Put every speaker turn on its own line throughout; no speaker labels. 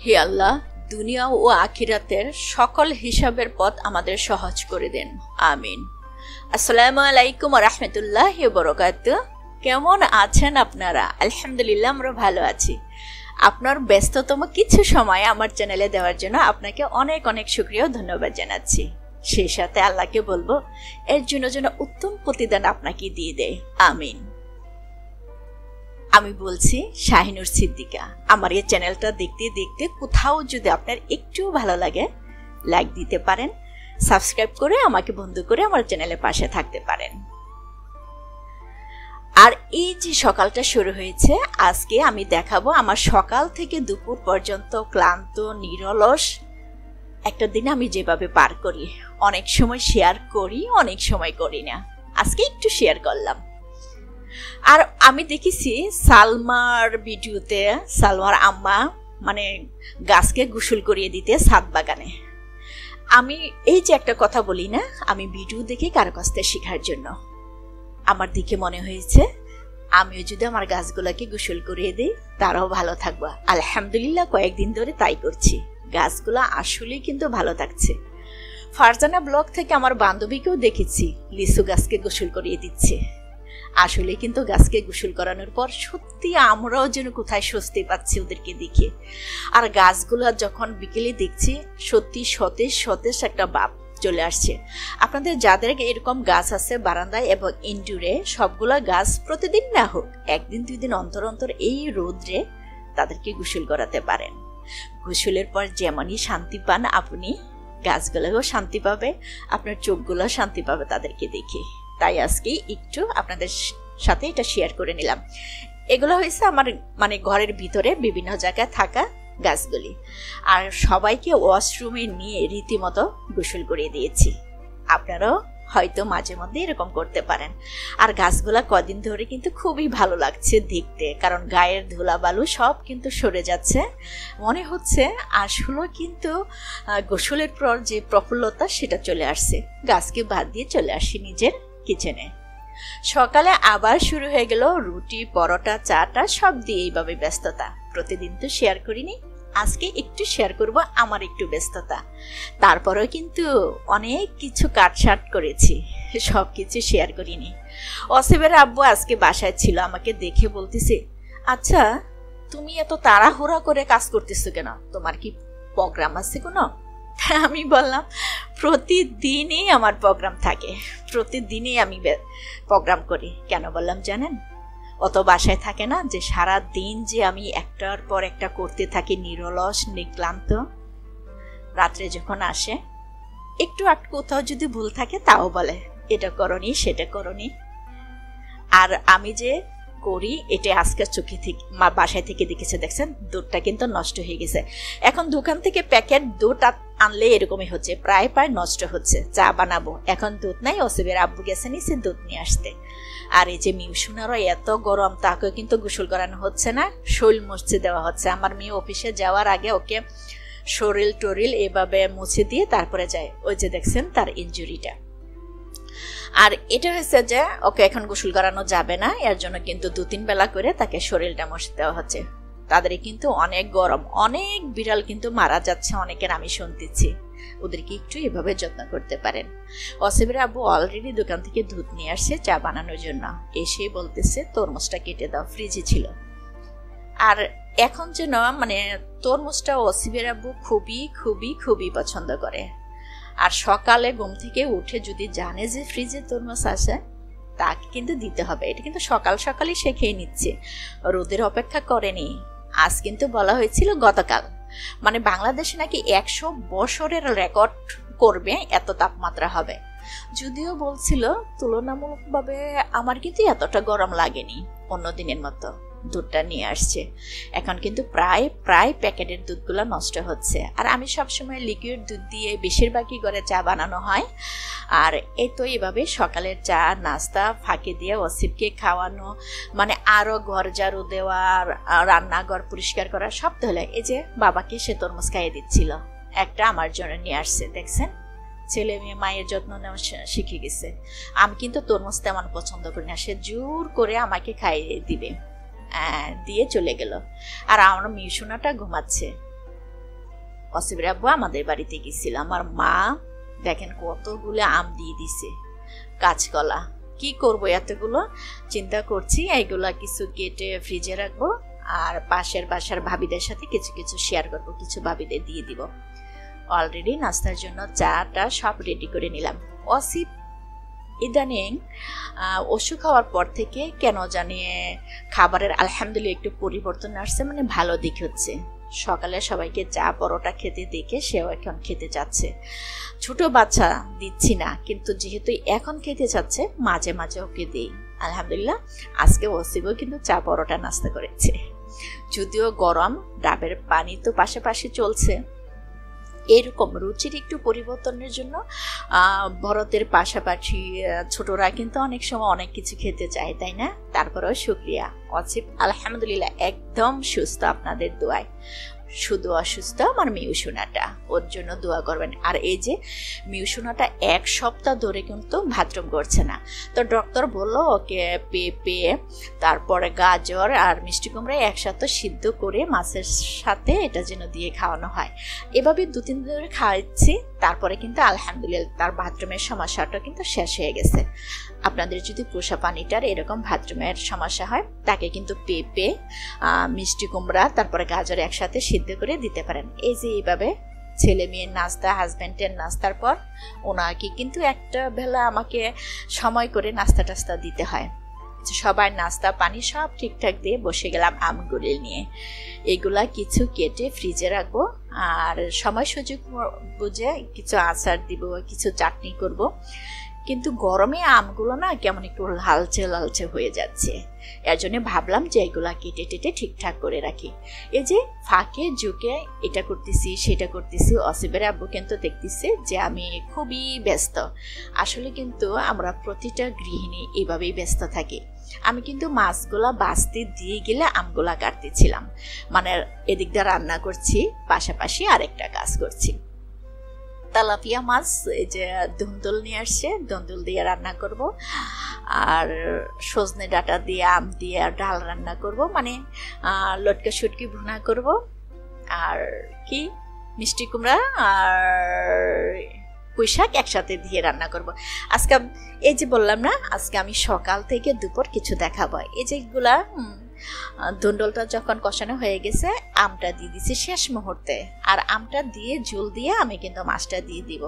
হে আল্লাহ, দুনিয়া ও আখিরাতের সকল হিসাবের পথ আমাদের সহজ করে দেন, আমিন। আসসালামু আলাইকুম ওয়া রাহমাতুল্লাহি ওয়া বারাকাতুহু। কেমন আছেন আপনারা? আলহামদুলিল্লাহ, আমরা ভালো আছি। আপনার ব্যস্ততম কিছু সময় আমার চ্যানেলে দেওয়ার জন্য আপনাকে অনেক অনেক শুকরিয়া ও ধন্যবাদ জানাচ্ছি। সেই সাথে আল্লাহকে বলবো এর জন্য যেন উত্তম প্রতিদান আপনাকে দিয়ে দেয়, আমিন। আমি বলছি শাহিনুর সিদ্দিকা। আমার এই চ্যানেলটা দেখতে দেখতে কোথাও যদি আপনার একটু ভালো লাগে, লাইক দিতে পারেন, সাবস্ক্রাইব করে আমাকে বন্ধু করে আমার চ্যানেলের পাশে থাকতে পারেন। আর এই যে সকালটা শুরু হয়েছে, আজকে আমি দেখাবো আমার সকাল থেকে দুপুর পর্যন্ত ক্লান্ত নিরলস একটা দিন আমি যেভাবে পার করি। অনেক সময় শেয়ার করি, অনেক সময় করি না। আজকে একটু শেয়ার করলাম। আর আমি দেখেছি সালমার ভিডিওতে সালমার আম্মা মানে গাছকে গোসল করিয়ে দিতে ছাদ বাগানে। আমি এই যে একটা কথা বলি না, আমি ভিডিও দেখে কারো কাছ থেকে শেখার জন্য আমার দিকে মনে হয়েছে আমিও যদি আমার গাছগুলোকে গোসল করিয়ে দিই তারাও ভালো থাকবো। আলহামদুলিল্লাহ, কয়েকদিন ধরে তাই করছি। গাছগুলো আসলে কিন্তু ভালো থাকছে। ফারজানা ব্লগ থেকে আমার বান্ধবীকেও দেখেছি লিচু গাছকে গোসল করিয়ে দিচ্ছে। আসলে কিন্তু গাছকে গোসল করানোর পর সত্যি আমরাও যেন কোথায় স্বস্তি পাচ্ছি ওদেরকে দেখে। আর গাছগুলো যখন বিকেলে দেখছি সত্যি সতেজ সতেজ একটা ভাব চলে আসছে। আপনাদের যাদের এরকম গাছ আছে বারান্দায় এবং ইনডোরে, সবগুলা গাছ প্রতিদিন না হোক একদিন দুই দিন অন্তর অন্তর এই রোদ্রে তাদেরকে গোসল করাতে পারেন। গোসলের পর যেমনই শান্তি পান আপনি, গাছগুলোও শান্তি পাবে, আপনার চোখগুলো শান্তি পাবে তাদেরকে দেখে। তাই আজকে একটু আপনাদের সাথে এটা শেয়ার করে নিলাম। এগুলো হয়েছে আমার মানে ঘরের ভিতরে বিভিন্ন জায়গায় থাকা গাছগুলি। আর সবাইকে ওয়াশরুমে নিয়ে রীতিমতো গোসল করিয়ে দিয়েছি। আপনারাও হয়তো মাঝে মধ্যে এরকম করতে পারেন। আর গাছগুলা কদিন ধরে কিন্তু খুবই ভালো লাগছে দেখতে, কারণ গায়ের ধুলাবালু সব কিন্তু সরে যাচ্ছে। মনে হচ্ছে আসলে কিন্তু গোসলের পর যে প্রফুল্লতা সেটা চলে আসছে। গাছকে বাদ দিয়ে চলে আসি নিজের কিচেনে। সকালে আবার শুরু হয়ে গেল রুটি, পরোটা, চাটা সব দিয়ে এইভাবে ব্যস্ততা। প্রতিদিন তো শেয়ার করিনি, আজকে একটু শেয়ার করব আমার একটু ব্যস্ততা। তারপরেও কিন্তু অনেক কিছু কাটছাট করেছি, সব কিছু শেয়ার করিনি। অসিবের আব্বু আজকে বাসায় ছিল, আমাকে দেখে বলতেছে, আচ্ছা তুমি এত তাড়াহুড়া করে কাজ করতেছো কেন? তোমার কি প্রোগ্রাম আছে কোনো? আমি বললাম প্রতিদিনই আমার প্রোগ্রাম থাকে, প্রতিদিনই আমি প্রোগ্রাম করি। কেন বললাম জানেন? অত বাসায় থাকে না যে সারা দিন যে আমি একটার পর একটা করতে থাকি, নিরলস নিক্লান্ত। রাত্রে যখন আসে একটু কোথাও যদি ভুল থাকে তাও বলে এটা করনি সেটা করনি। আর আমি যে করি এটা আজকে চোখে থেকে বাসায় থেকে দেখেছে, দেখছেন দুধটা কিন্তু নষ্ট হয়ে গেছে। এখন দোকান থেকে প্যাকেট দুধ আনলে এরকমই হচ্ছে, প্রায় নষ্ট হচ্ছে। চা বানাবো, এখন দুধ নাই। অসিবের আব্বু গেছে নিচে দুধ নিয়ে আসতে। আর এই যে মিউসুনারও এত গরম, তাকে কিন্তু গোসল করানো হচ্ছে না, শরীর মুছে দেওয়া হচ্ছে। আমার মেয়ে অফিসে যাওয়ার আগে ওকে শরীর টরিল এভাবে মুছে দিয়ে তারপরে যায়। ওই যে দেখছেন তার ইনজুরিটা। আর এটা হচ্ছে যে ওকে এখন গোসল করানো যাবে না, এর জন্য কিন্তু 2-3 বেলা করে তাকে শরীরটা মুছে দেওয়া হচ্ছে। তাদের কিন্তু অনেক গরম, অনেক বিড়াল কিন্তু মারা যাচ্ছে অনেকের, আমি শুনতেছি। ওদেরকে একটু এভাবে যত্ন করতে পারেন। অসিবের আব্বু অলরেডি দোকান থেকে দুধ নিয়ে আসছে চা বানানোর জন্য। এসে বলতেছে তরমুজটা কেটে দাও, ফ্রিজে ছিল। আর এখন যেন মানে তরমুজটা অসিবের আব্বু খুবই খুবই খুবই পছন্দ করে। আর সকালে ঘুম থেকে উঠে যদি জানে যে ফ্রিজে তরমুজ আছে তাকে কিন্তু দিতে হবে। এটা কিন্তু সকাল সকালই সে খেয়ে নিচ্ছে, রোদের অপেক্ষা করেনি। আজ কিন্তু বলা হয়েছিল গতকাল মানে বাংলাদেশে নাকি 100 বছরের রেকর্ড করবে, এত তাপমাত্রা হবে। যদিও বলছিল তুলনামূলকভাবে আমার কিন্তু এতটা গরম লাগেনি অন্য দিনের মতো। দুধটা নিয়ে আসছে, এখন কিন্তু প্রায় প্যাকেটের দুধগুলো নষ্ট হচ্ছে। আর আমি সবসময় লিকুইড দুধ দিয়ে বেশিরভাগই ঘরে চা বানানো হয়। আর এই তো এইভাবে সকালের চা নাস্তা ফাঁকে দিয়ে অসিবকে খাওয়ানো, মানে আরও ঘর ঝাড়ু দেওয়া, রান্নাঘর পরিষ্কার করা সব তো হলে। এই যে বাবাকে সে তরমুজ খাইয়ে দিচ্ছিল, একটা আমার জন্য নিয়ে আসছে। দেখছেন ছেলে মেয়ে মায়ের যত্ন নেওয়া শিখে গেছে। আমি কিন্তু তরমুজ তেমন পছন্দ করি না, সে জোর করে আমাকে খাইয়ে দিবে। দিয়ে চলে গেল। আর আমার মিউসুনাটা ঘুমাচ্ছে। অসিবের আব্বু আমাদের বাড়িতে গেছিল, আমার মা দেখেন কতগুলো আম দিয়ে দিছে, কাঁচকলা। কি করব এতগুলো, চিন্তা করছি এইগুলা কিছু কেটে ফ্রিজে রাখবো, আর পাশের বাসার ভাবিদের সাথে কিছু কিছু শেয়ার করবো, কিছু ভাবিদের দিয়ে দিব। অলরেডি নাস্তার জন্য চাটা সব রেডি করে নিলাম। অসিব ইদানিং ওষুধ খাওয়ার পর থেকে কেন জানি খাবারের আলহামদুলিল্লাহ একটু পরিবর্তন আসছে, মানে ভালো দিক হচ্ছে। সকালে সবাইকে চা পরোটা খেতে দেখে সেও এখন খেতে চাচ্ছে। ছোট বাচ্চা দিচ্ছি না, কিন্তু যেহেতু এখন খেতে চাচ্ছে মাঝে মাঝে ওকে দিই। আলহামদুলিল্লাহ আজকে ওসিবও কিন্তু চা পরোটা নাস্তা করেছে। যদিও গরম, ডাবের পানি তো পাশাপাশি চলছে। এরকম রুচির একটু পরিবর্তনের জন্য বড়দের পাশাপাশি ছোটরা কিন্তু অনেক সময় অনেক কিছু খেতে চায়, তাই না? তারপরেও শুকরিয়া। অসিব আলহামদুলিল্লাহ একদম সুস্থ আপনাদের দোয়ায়। শুধু অসুস্থ আমার মিউসুনাটা, ওর জন্য দোয়া করবেন। আর এই যে মিউসুনাটা 1 সপ্তাহ ধরে কিন্তু বাথরুম করছে না, তো ডক্টর বললো ওকে পেঁপে, তারপরে গাজর আর মিষ্টি কুমড়া একসাথে সিদ্ধ করে মাছের সাথে এটা যেন দিয়ে খাওয়ানো হয়। এভাবে 2-3 দিন ধরে খাওয়াচ্ছি, তারপরে কিন্তু আলহামদুলিল্লাহ তার বাথরুমের সমস্যাটা কিন্তু শেষ হয়ে গেছে। আপনাদের যদি পোষা পানিটার এরকম বাথরুমের সমস্যা হয়, তাকে কিন্তু পেঁপে, মিষ্টি কুমড়া, তারপরে গাজর একসাথে সিদ্ধ করে দিতে পারেন। এই যে এইভাবে ছেলে মেয়ের নাস্তা, হাজব্যান্ডের নাস্তার পর ওনাকে কিন্তু একটা বেলা আমাকে সময় করে নাস্তা টাস্তা দিতে হয়। সবাই নাস্তা পানি সব ঠিকঠাক দিয়ে বসে গেলাম আমগুলি নিয়ে। এগুলা কিছু কেটে ফ্রিজে রাখবো, আর সময় সুযোগ বুঝে কিছু আচার দিব, কিছু চাটনি করব। কিন্তু গরমে আমগুলো না কেমন একটু লালচে লালচে হয়ে যাচ্ছে, এর জন্য ভাবলাম যে এগুলা কেটে টেটে ঠিকঠাক করে রাখি। এই যে ফাঁকে ঝুঁকে এটা করতেছি সেটা করতেছি, অসিবের আব্বু কিন্তু দেখতেছে যে আমি খুবই ব্যস্ত। আসলে কিন্তু আমরা প্রতিটা গৃহিণী এভাবেই ব্যস্ত থাকি। আমি কিন্তু মাছগুলা বাছতে দিয়ে গেলে আমগুলা কাটতেছিলাম, মানে এদিক দিয়ে রান্না করছি, পাশাপাশি আরেকটা কাজ করছি। তেলাপিয়া মাছ এই যে ধুন্দুল নিয়ে আসছে, ধুন্দুল দিয়ে রান্না করব, আর সজনে ডাঁটা দিয়ে আম দিয়ে ডাল রান্না করব, মানে লটকা শুটকি ভুনা করব, আর কি মিষ্টি কুমড়া আর পুঁই শাক একসাথে দিয়ে রান্না করব আজকে। এই যে বললাম না, আজকে আমি সকাল থেকে দুপুর কিছু দেখাবো। এই যেগুলা ধুন্দুলটা যখন কষানো হয়ে গেছে, আমটা দিয়ে দিছি শেষ মুহূর্তে, আর আমটা দিয়ে ঝোল দিয়ে আমি কিন্তু মাছটা দিয়ে দিব।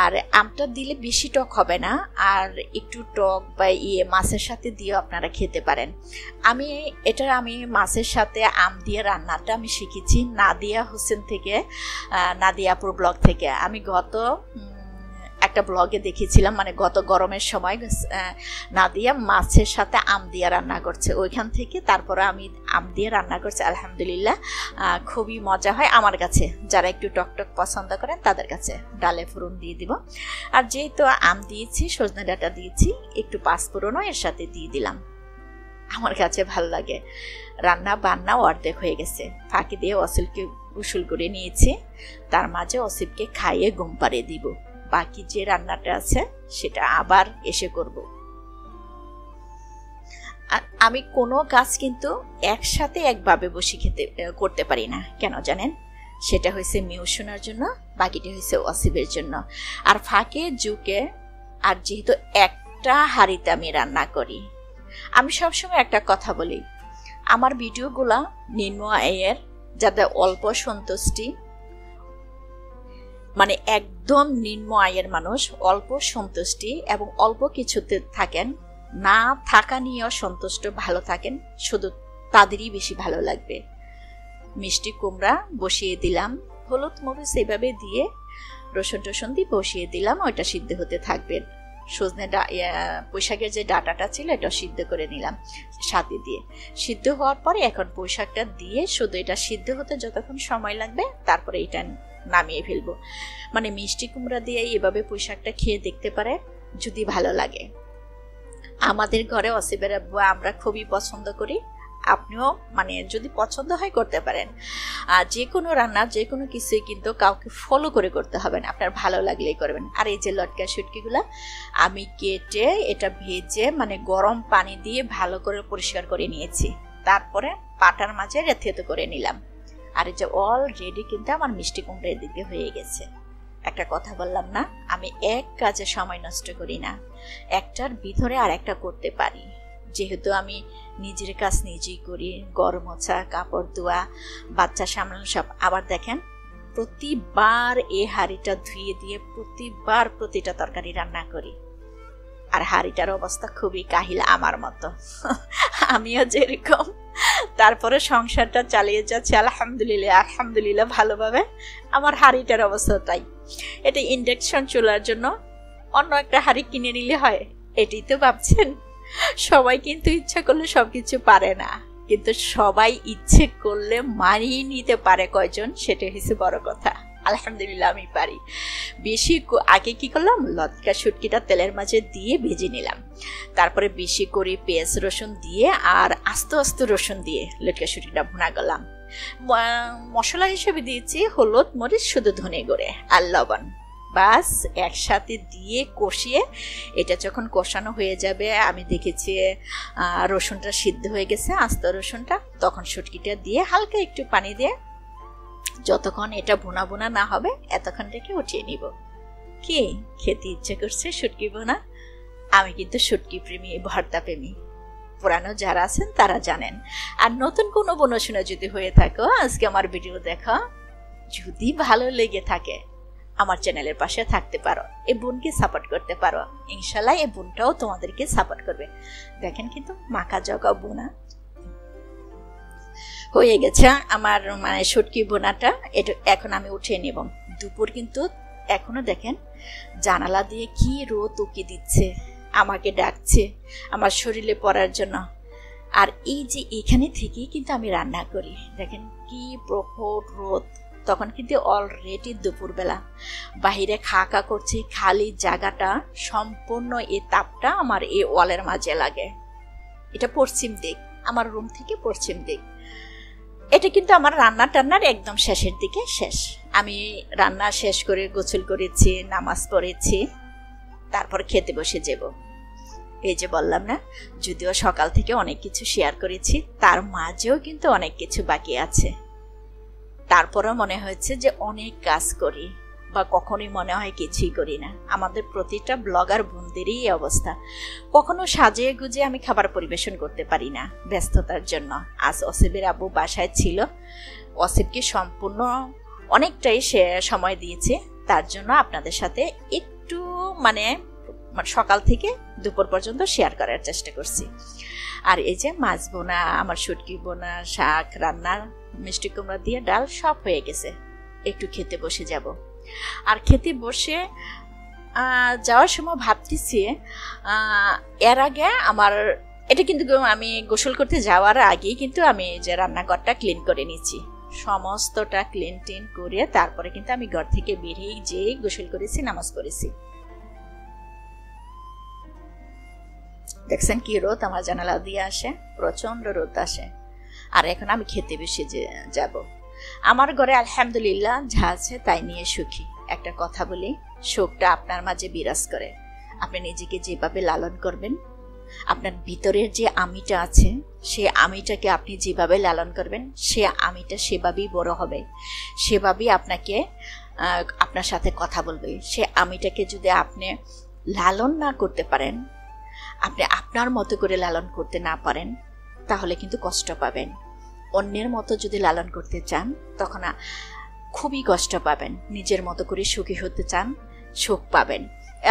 আর আমটা দিলে বেশি টক হবে না, আর একটু টক বা মাছের সাথে দিয়েও আপনারা খেতে পারেন। আমি মাছের সাথে আম দিয়ে রান্নাটা আমি শিখেছি নাদিয়া হোসেন থেকে, নাদিয়াপুর ব্লগ থেকে। আমি গত একটা ব্লগে দেখেছিলাম, মানে গত গরমের সময় নাদিয়া মাছের সাথে আম দিয়ে রান্না করছে, ওইখান থেকে তারপরে আমি আম দিয়ে রান্না করছি। আলহামদুলিল্লাহ খুবই মজা হয় আমার কাছে, যারা একটু টকটক পছন্দ করেন তাদের কাছে। ডালে ফোড়ন দিয়ে দিব, আর যেহেতু আম দিয়েছি, সজনে ডাঁটা দিয়েছি, একটু পাঁচফোড়নও এর সাথে দিয়ে দিলাম। আমার কাছে ভালো লাগে। রান্না বান্নাও অর্ধেক হয়ে গেছে, ফাঁকি দিয়ে অসিলকে গোসল করে নিয়েছি, তার মাঝে অসিবকে খাইয়ে ঘুম পাড়িয়ে দিব। বাকি যে রান্নাটা আছে সেটা আবার এসে করব। আমি কোনো কাজ কিন্তু একসাথে একভাবে বসে করতে পারি না, কেন জানেন? সেটা হয়েছে মিউসুনার জন্য, বাকিটা হয়েছে অসিবের জন্য। আর ফাঁকে ঝুঁকে, আর যেহেতু একটা হাঁড়িতে আমি রান্না করি, আমি সবসময় একটা কথা বলি, আমার ভিডিওগুলা নিম্ন আয়ের, যাদের অল্প সন্তুষ্টি, মানে একদম নিম্ন আয়ের মানুষ, অল্প সন্তুষ্টি এবং অল্প কিছুতে থাকেন, না থাকা নিয়েও সন্তুষ্ট, ভালো থাকেন, শুধু তাদেরই বেশি ভালো লাগবে। মিষ্টি কুমড়া বসিয়ে দিলাম, হলুদ মরিচ এভাবে দিয়ে রসুন টসুন দিয়ে বসিয়ে দিলাম, ওইটা সিদ্ধ হতে থাকবে। সজনে পুঁইশাকের যে ডাঁটাটা ছিল এটা সিদ্ধ করে নিলাম সাথে দিয়ে। সিদ্ধ হওয়ার পরে এখন পুঁইশাকটা দিয়ে শুধু এটা সিদ্ধ হতে যতক্ষণ সময় লাগবে, তারপরে এটা নামিয়ে ফেলবো। মানে মিষ্টি কুমড়া দিয়ে এভাবে পুঁইশাকটা খেয়ে দেখতে পারে, যদি ভালো লাগে। আমাদের ঘরে অসিবের আব্বু আমরা খুবই পছন্দ করি, আপনিও মানে যদি পছন্দ হয় করতে পারেন। আর যে কোনো রান্না, যে কোনো কিছুই কিন্তু কাউকে ফলো করে করতে হবে না, আপনার ভালো লাগলেই করবেন। আর এই যে লটকা শুটকিগুলা আমি কেটে এটা ভেজে, মানে গরম পানি দিয়ে ভালো করে পরিষ্কার করে নিয়েছি, তারপরে পাটার মাঝে থেতো করে নিলাম। আর এই যে অলরেডি কিন্তু আমার মিষ্টি কুমড়া এদিকে হয়ে গেছে। একটা কথা বললাম না, আমি এক কাজে সময় নষ্ট করি না, একটার ভিতরে আর একটা করতে পারি। যেহেতু আমি নিজের কাজ নিজেই করি, ঘর মোছা, কাপড় ধোয়া, বাচ্চা সামলানো সব। আবার দেখেন প্রতিবার এই হাঁড়িটা ধুয়ে দিয়ে প্রতিবার প্রতিটা তরকারি রান্না করি। আর হাঁড়িটার অবস্থা খুবই কাহিল আমার মতো, আমিও যেরকম। তারপরে সংসারটা চালিয়ে যাচ্ছে আলহামদুলিল্লাহ আলহামদুলিল্লাহ ভালোভাবে। আমার হাঁড়িটার অবস্থা তাই। এটা ইন্ডাকশন চুলার জন্য অন্য একটা হাঁড়ি কিনে নিলে হয়, এটাই তো ভাবছেন। সবাই কিন্তু ইচ্ছা করলে সবকিছু পারে না, কিন্তু সবাই ইচ্ছে করলে মানিয়ে নিতে পারে কয়জন, সেটা হচ্ছে বড় কথা। আলহামদুলিল্লাহ আমি পারি। বেশি আগে কি করলাম, লটকা শুটকিটা তেলের মাঝে দিয়ে ভেজে নিলাম। তারপরে বেশি করে পেঁয়াজ রসুন দিয়ে আর আস্তে আস্তে রসুন দিয়ে লটকা শুটকিটা ভুনা করলাম। মশলা হিসেবে দিয়েছি হলুদ, মরিচ, শুধু ধনে গুঁড়ে আর লবণ। বাস একসাথে দিয়ে কষিয়ে এটা যখন কষানো হয়ে যাবে, আমি দেখেছি রসুনটা সিদ্ধ হয়ে গেছে, আস্ত রসুনটা, তখন শুটকিটা দিয়ে হালকা একটু পানি দিয়ে যতক্ষণ এটা ভুনা ভুনা না হবে এতক্ষণ রেখে উঠিয়ে নিব। কি খেতে ইচ্ছে করছে শুটকি ভুনা? আমি কিন্তু শুটকি প্রেমী, ভর্তা প্রেমী। পুরানো যারা আছেন তারা জানেন। আর নতুন কোনো বনশুনা যদি হয়ে থাকো, আজকে আমার ভিডিও দেখো, যদি ভালো লেগে থাকে আমার চ্যানেলের পাশে থাকতে পারো, এই বোনকে সাপোর্ট করতে পারো, ইনশাল্লাহ এই বোনটাও তোমাদেরকে সাপোর্ট করবে। দেখেন কিন্তু মাখা জগা বোনা হয়ে গেছে আমার, মানে শুটকি বোনাটা। এটা এখন আমি উঠিয়ে নেব। দুপুর কিন্তু এখনো দেখেন জানালা দিয়ে কি রোদ উকি দিচ্ছে, আমাকে ডাকছে আমার শরীরে পড়ার জন্য। আর এই যে এখানে থেকেই কিন্তু আমি রান্না করি, দেখেন কি প্রখর রোদ। তখন কিন্তু অলরেডি দুপুরবেলা, বাহিরে খা করছে, খালি জায়গাটা সম্পূর্ণ এই তাপটা আমার এই ওয়ালের মাঝে লাগে। এটা পশ্চিম দিক, আমার রুম থেকে পশ্চিম দিক। এটা কিন্তু আমার রান্নার একদম শেষের দিকে শেষ। আমি রান্না শেষ করে গোসল করেছি, নামাজ পড়েছি, তারপর খেতে বসে যাব। এই যে বললাম না, যদিও সকাল থেকে অনেক কিছু শেয়ার করেছি, তার মাঝেও কিন্তু অনেক কিছু বাকি আছে। তারপরেও মনে হয়েছে যে অনেক কাজ করি, বা কখনোই মনে হয় কিছুই করি না। আমাদের প্রতিটা ব্লগার বোনদেরই এই অবস্থা। কখনো সাজিয়ে গুজিয়ে আমি খাবার পরিবেশন করতে পারি না ব্যস্ততার জন্য। আজ অসিবের আব্বু বাসায় ছিল, অসিবকে সম্পূর্ণ অনেকটাই সে সময় দিয়েছে, তার জন্য আপনাদের সাথে একটু মানে সকাল থেকে দুপুর পর্যন্ত শেয়ার করার চেষ্টা করছি। আর এই যে মাছ বোনা, আমার শুটকি বোনা, শাক রান্নার, মিষ্টি কুমড়া দিয়ে ডাল সব হয়ে গেছে। একটু খেতে বসে যাব। আর খেতে বসে যাওয়ার সময় ভাবতেছি, এর আগে আমার এটা কিন্তু আমি গোসল করতে যাওয়ার আগেই কিন্তু আমি যে রান্নাঘরটা ক্লিন করে নিচ্ছি, সমস্তটা ক্লিন টিন করে তারপরে কিন্তু আমি ঘর থেকে বেরিয়ে যেয়ে গোসল করেছি, নামাজ পড়েছি। দেখছেন কি রোদ আমার জানালা দিয়ে আসে, প্রচন্ড রোদ আসে। আর এখন আমি খেতে বসে যাব। আমার ঘরে আলহামদুলিল্লাহ যা আছে তাই নিয়ে সুখী। একটা কথা বলি, সুখটা আপনার মাঝে বিরাজ করে। আপনি নিজেকে যেভাবে লালন করবেন, আপনার ভিতরের যে আমিটা আছে, সে আমিটাকে আপনি যেভাবে লালন করবেন, সে আমিটা সেভাবেই বড় হবে, সেভাবেই আপনাকে আপনার সাথে কথা বলবে। সে আমিটাকে যদি আপনি লালন না করতে পারেন, আপনি আপনার মতো করে লালন করতে না পারেন, তাহলে কিন্তু কষ্ট পাবেন। অন্যের মতো যদি লালন করতে চান, তখন খুবই কষ্ট পাবেন। নিজের মতো করে সুখী হতে চান, সুখ পাবেন।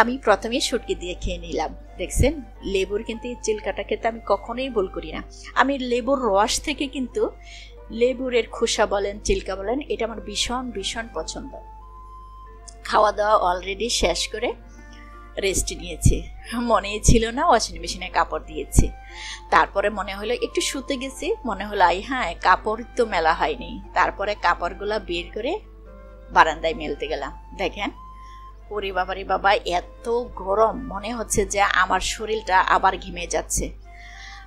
আমি প্রথমেই শুটকি দিয়ে খেয়ে নিলাম। দেখছেন লেবুর কিন্তু এই চিলকাটা খেতে আমি কখনোই ভুল করি না। আমি লেবুর রস থেকে কিন্তু লেবুরের খোসা বলেন, চিলকা বলেন, এটা আমার ভীষণ ভীষণ পছন্দ। খাওয়া দাওয়া অলরেডি শেষ করে রেস্ট নিয়েছি, মনেই ছিল না, ওয়াশিং মেশিনে কাপড় দিয়েছি। তারপরে মনে হলো একটু শুতে গেছি, মনে হলো হ্যাঁ কাপড় তো মেলা হয়নি। তারপরে কাপড়গুলো বের করে বারান্দায় মেলতে গেলাম। দেখেন ওরে বাবারে বাবা, এত গরম, মনে হচ্ছে যে আমার শরীরটা আবার ঘেমে যাচ্ছে।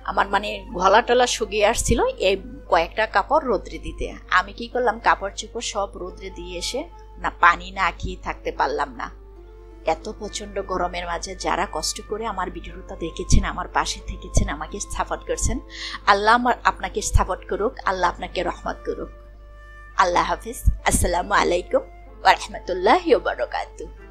আমার মানে গলা টলা শুকিয়ে আসছিল এই কয়েকটা কাপড় রোদ্রে দিতে। আমি কি করলাম, কাপড় চোপড় সব রোদ্রে দিয়ে এসে না পানি না খেয়ে থাকতে পারলাম না। এত প্রচন্ড গরমের মাঝে যারা কষ্ট করে আমার ভিডিওটা দেখেছেন, আমার পাশে থেকেছেন, আমাকে সাপোর্ট করছেন, আল্লাহ আপনাকে সাপোর্ট করুক, আল্লাহ আপনাকে রহমত করুক। আল্লাহ হাফিজ। আসসালামু আলাইকুম ওয়া রাহমাতুল্লাহি ওয়া বারাকাতুহু।